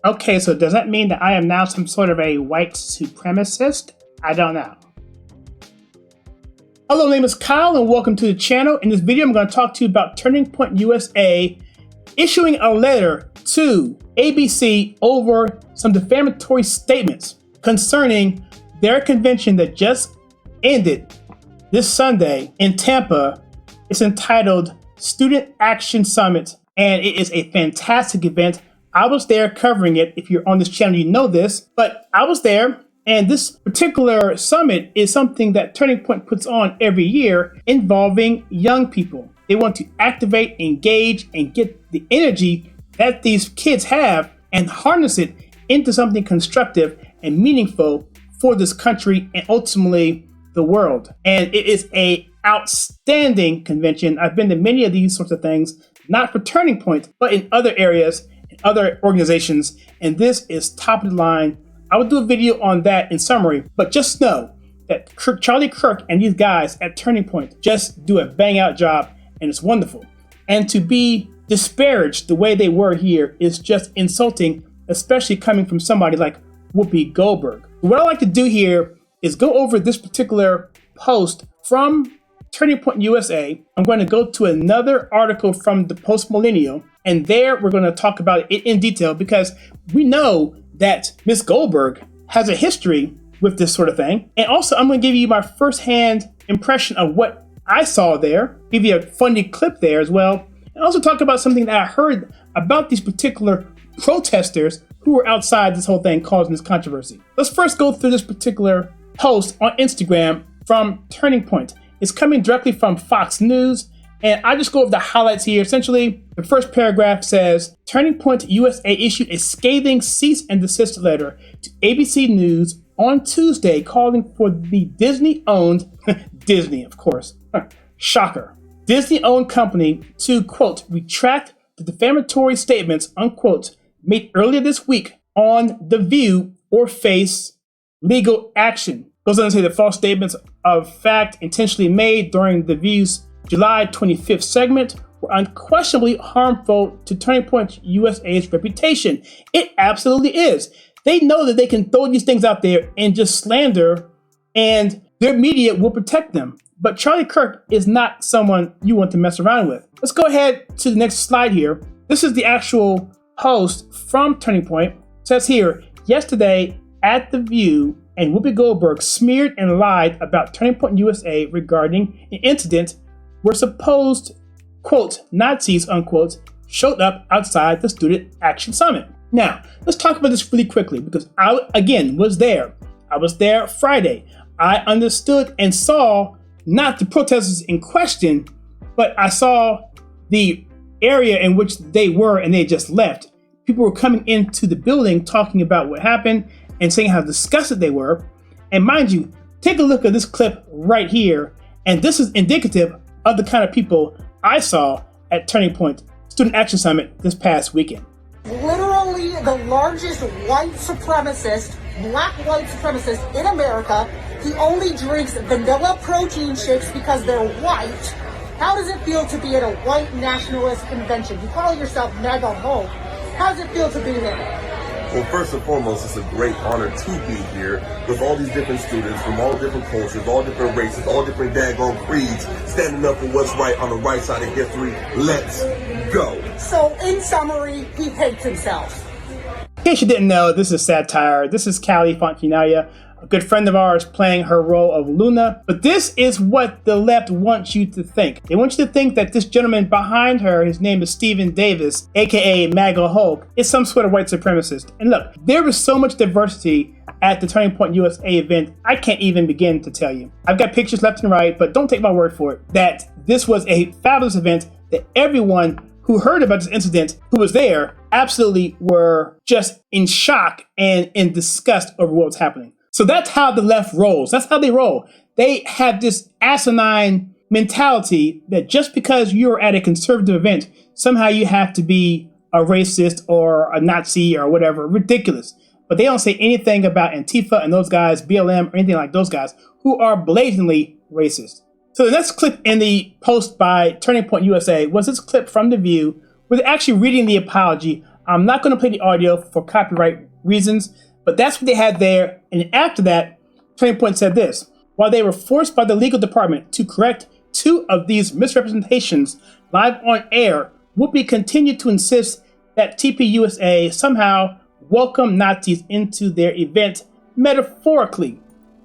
Okay, so does that mean that I am now some sort of a white supremacist? I don't know. Hello, my name is Kyle and welcome to the channel. In this video, I'm going to talk to you about Turning Point USA issuing a letter to ABC over some defamatory statements concerning their convention that just ended this Sunday in Tampa. It's entitled Student Action Summit, and it is a fantastic event. I was there covering it. If you're on this channel, you know this, but I was there. And this particular summit is something that Turning Point puts on every year involving young people. They want to activate, engage, and get the energy that these kids have and harness it into something constructive and meaningful for this country and ultimately the world. And it is an outstanding convention. I've been to many of these sorts of things, not for Turning Point, but in other areas, in other organizations. And this is top of the line. I will do a video on that in summary, but just know that Charlie Kirk and these guys at Turning Point just do a bang out job, and it's wonderful. And to be disparaged the way they were here is just insulting, especially coming from somebody like Whoopi Goldberg. What I like to do here is go over this particular post from Turning Point USA. I'm going to go to another article from the Post Millennial, and there we're going to talk about it in detail because we know that Miss Goldberg has a history with this sort of thing. And also, I'm going to give you my firsthand impression of what I saw there, give you a funny clip there as well, and also talk about something that I heard about these particular protesters who were outside this whole thing causing this controversy. Let's first go through this particular post on Instagram from Turning Point. It's coming directly from Fox News, and I just go over the highlights here. Essentially, the first paragraph says, Turning Point USA issued a scathing cease and desist letter to ABC News on Tuesday calling for the Disney-owned, Disney, of course, shocker, Disney-owned company to, quote, retract the defamatory statements, unquote, made earlier this week on The View or face legal action. Goes on to say the false statements of fact intentionally made during The View's July 25th segment were unquestionably harmful to Turning Point USA's reputation. It absolutely is. They know that they can throw these things out there and just slander, and their media will protect them. But Charlie Kirk is not someone you want to mess around with. Let's go ahead to the next slide here. This is the actual post from Turning Point. It says here, yesterday at The View, and Whoopi Goldberg smeared and lied about Turning Point USA regarding an incident where supposed, quote, Nazis, unquote, showed up outside the Student Action Summit. Now, let's talk about this really quickly because I, again, was there. I was there Friday. I understood and saw not the protesters in question, but I saw the area in which they were and they just left. People were coming into the building talking about what happened and saying how disgusted they were. And mind you, take a look at this clip right here. And this is indicative of the kind of people I saw at Turning Point Student Action Summit this past weekend. Literally the largest white supremacist, black white supremacist in America. He only drinks vanilla protein shakes because they're white. How does it feel to be at a white nationalist convention? You call yourself MAGA Hulk. How does it feel to be there? Well, first and foremost, it's a great honor to be here with all these different students from all different cultures, all different races, all different daggone creeds, standing up for what's right on the right side of history. Let's go. So, in summary, he hates himself. In case you didn't know, this is satire. This is Callie Fontanaya, a good friend of ours playing her role of Luna. But this is what the left wants you to think. They want you to think that this gentleman behind her, his name is Stephen Davis, aka MAGA Hulk, is some sort of white supremacist. And look, there was so much diversity at the Turning Point USA event, I can't even begin to tell you. I've got pictures left and right, but don't take my word for it, that this was a fabulous event that everyone who heard about this incident, who was there, absolutely were just in shock and in disgust over what was happening. So that's how the left rolls. That's how they roll. They have this asinine mentality that just because you're at a conservative event, somehow you have to be a racist or a Nazi or whatever. Ridiculous. But they don't say anything about Antifa and those guys, BLM, or anything like those guys who are blatantly racist. So the next clip in the post by Turning Point USA was this clip from The View where they're actually reading the apology I'm not going to play the audio for copyright reasons, but that's what they had there. And after that, Turning Point said this: while they were forced by the legal department to correct 2 of these misrepresentations live on air, Whoopi continued to insist that TPUSA somehow welcomed Nazis into their event metaphorically.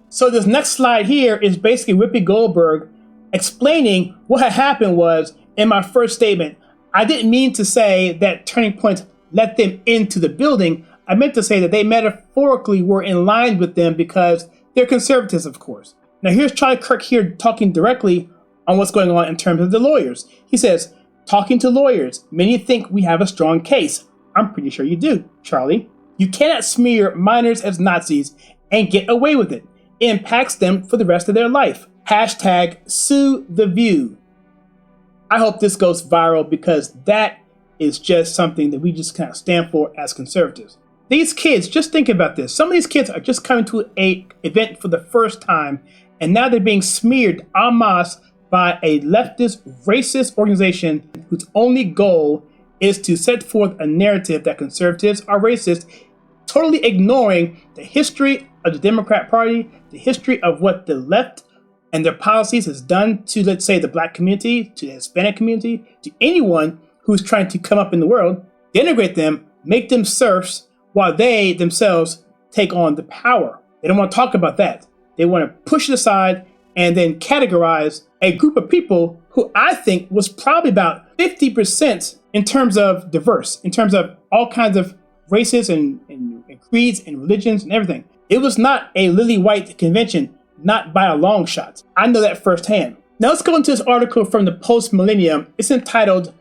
So this next slide here is basically Whoopi Goldberg explaining what had happened was, in my first statement, I didn't mean to say that Turning Point let them into the building. I meant to say that they metaphorically were in line with them because they're conservatives, of course. Now here's Charlie Kirk here talking directly on what's going on in terms of the lawyers. He says, talking to lawyers, many think we have a strong case. I'm pretty sure you do, Charlie. You cannot smear minors as Nazis and get away with it. It impacts them for the rest of their life. Hashtag sue the view. I hope this goes viral because that is just something that we just kind of stand for as conservatives. These kids, just think about this. Some of these kids are just coming to an event for the first time, and now they're being smeared en masse by a leftist, racist organization whose only goal is to set forth a narrative that conservatives are racist, totally ignoring the history of the Democrat Party, the history of what the left and their policies has done to, let's say, the Black community, to the Hispanic community, to anyone who's trying to come up in the world, denigrate them, make them serfs, while they themselves take on the power. They don't want to talk about that. They want to push it aside and then categorize a group of people who I think was probably about 50% in terms of diverse, in terms of all kinds of races and creeds and religions and everything. It was not a lily white convention, not by a long shot. I know that firsthand. Now let's go into this article from the Post Millennium. It's entitled,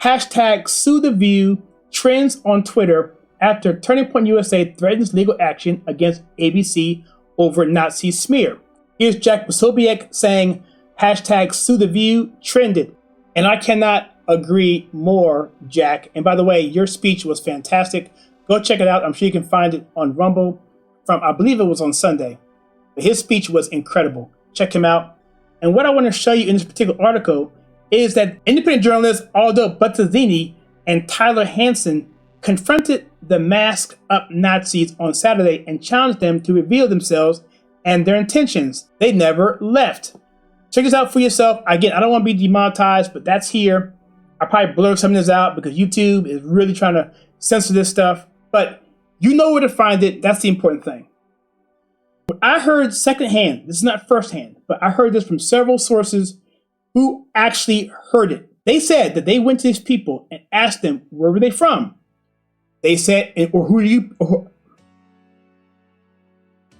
hashtag sue the view, trends on Twitter after Turning Point USA threatens legal action against ABC over Nazi smear. Here's Jack Posobiec saying, hashtag sue the view trended. And I cannot agree more, Jack. And by the way, your speech was fantastic. Go check it out. I'm sure you can find it on Rumble from, I believe it was on Sunday. But his speech was incredible. Check him out. And what I want to show you in this particular article is that independent journalists Aldo Battazzini and Tyler Hansen confronted the masked up Nazis on Saturday and challenged them to reveal themselves and their intentions. They never left. Check this out for yourself. Again, I don't want to be demonetized, but that's here. I probably blur some of this out because YouTube is really trying to censor this stuff. But you know where to find it. That's the important thing. What I heard secondhand, this is not firsthand, but I heard this from several sources who actually heard it. They said that they went to these people and asked them, where were they from? They said, or who are you?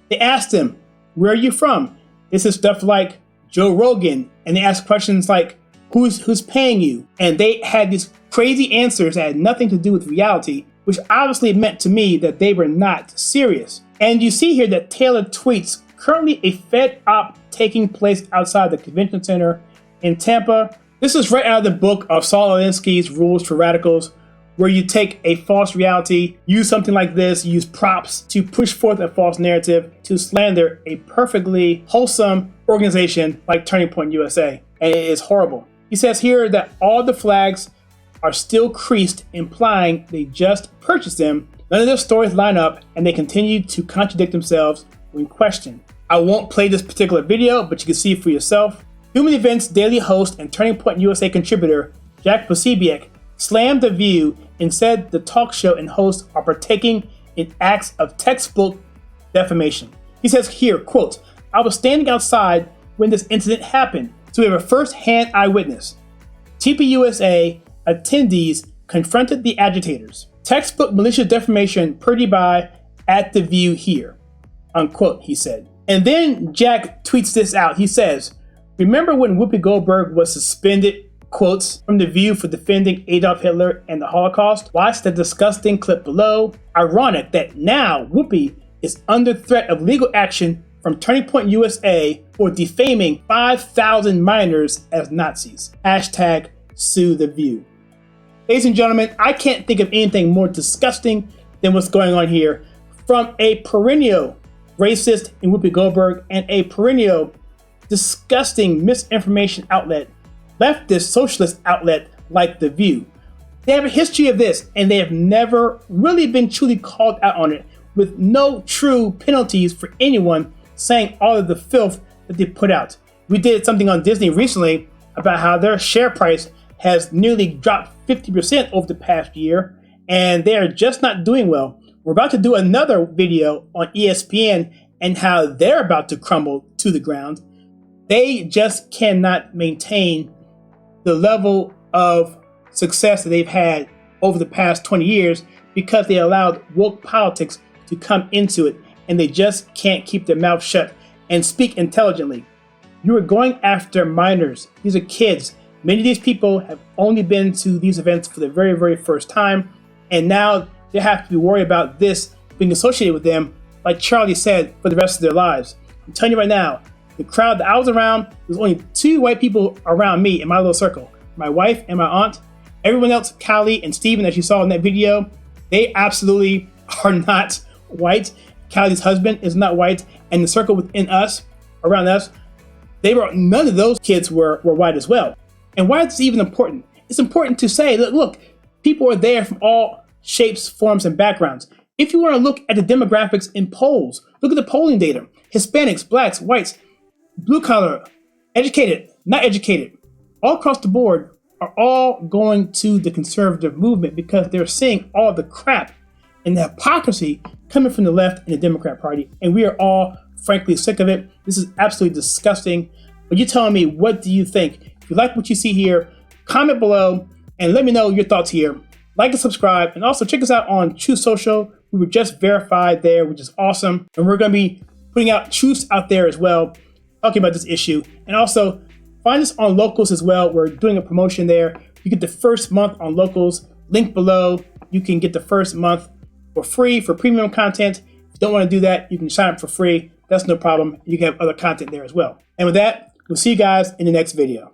They asked them, where are you from? This is stuff like Joe Rogan, and they asked questions like, who's paying you? And they had these crazy answers that had nothing to do with reality, which obviously meant to me that they were not serious. And you see here that Taylor tweets, currently a Fed op taking place outside the convention center in Tampa. This is right out of the book of Saul Alinsky's Rules for Radicals, where you take a false reality, use something like this, use props to push forth a false narrative to slander a perfectly wholesome organization like Turning Point USA. And it is horrible. He says here that all the flags are still creased, implying they just purchased them. None of their stories line up, and they continue to contradict themselves when questioned. I won't play this particular video, but you can see it for yourself. Human Events daily host and Turning Point USA contributor Jack Posobiec slammed The View and said the talk show and host are partaking in acts of textbook defamation. He says here, quote, I was standing outside when this incident happened, so we have a first-hand eyewitness. TPUSA attendees confronted the agitators. Textbook malicious defamation pretty by at The View here, unquote, he said. And then Jack tweets this out. He says, remember when Whoopi Goldberg was suspended, quotes, from The View for defending Adolf Hitler and the Holocaust? Watch the disgusting clip below. Ironic that now Whoopi is under threat of legal action from Turning Point USA for defaming 5,000 minors as Nazis. Hashtag sue The View. Ladies and gentlemen, I can't think of anything more disgusting than what's going on here from a perennial racist in Whoopi Goldberg and a perennial disgusting misinformation outlet, leftist socialist outlet like The View. They have a history of this, and they have never really been truly called out on it, with no true penalties for anyone saying all of the filth that they put out. We did something on Disney recently about how their share price has nearly dropped 50% over the past year, and they are just not doing well. We're about to do another video on ESPN and how they're about to crumble to the ground. They just cannot maintain the level of success that they've had over the past 20 years because they allowed woke politics to come into it, and they just can't keep their mouth shut and speak intelligently. You are going after minors. These are kids. Many of these people have only been to these events for the very, very first time, and now they have to be worried about this being associated with them, like Charlie said, for the rest of their lives. I'm telling you right now, the crowd that I was around, there's only 2 white people around me in my little circle, my wife and my aunt. Everyone else, Callie and Steven, as you saw in that video, they absolutely are not white. Callie's husband is not white, and the circle within us, around us, none of those kids were white as well. And why is this even important? It's important to say, look, people are there from all shapes, forms, and backgrounds. If you want to look at the demographics in polls, look at the polling data. Hispanics, blacks, whites, blue collar, educated, not educated, all across the board are all going to the conservative movement because they're seeing all the crap and the hypocrisy coming from the left and the Democrat Party. And we are all, frankly, sick of it. This is absolutely disgusting. But you're telling me, what do you think? If you like what you see here, comment below and let me know your thoughts here. Like and subscribe, and also check us out on Truth Social. We were just verified there, which is awesome. And we're going to be putting out truths out there as well, talking about this issue. And also, find us on Locals as well. We're doing a promotion there. You get the first month on Locals. Link below. You can get the first month for free for premium content. If you don't want to do that, you can sign up for free. That's no problem. You can have other content there as well. And with that, we'll see you guys in the next video.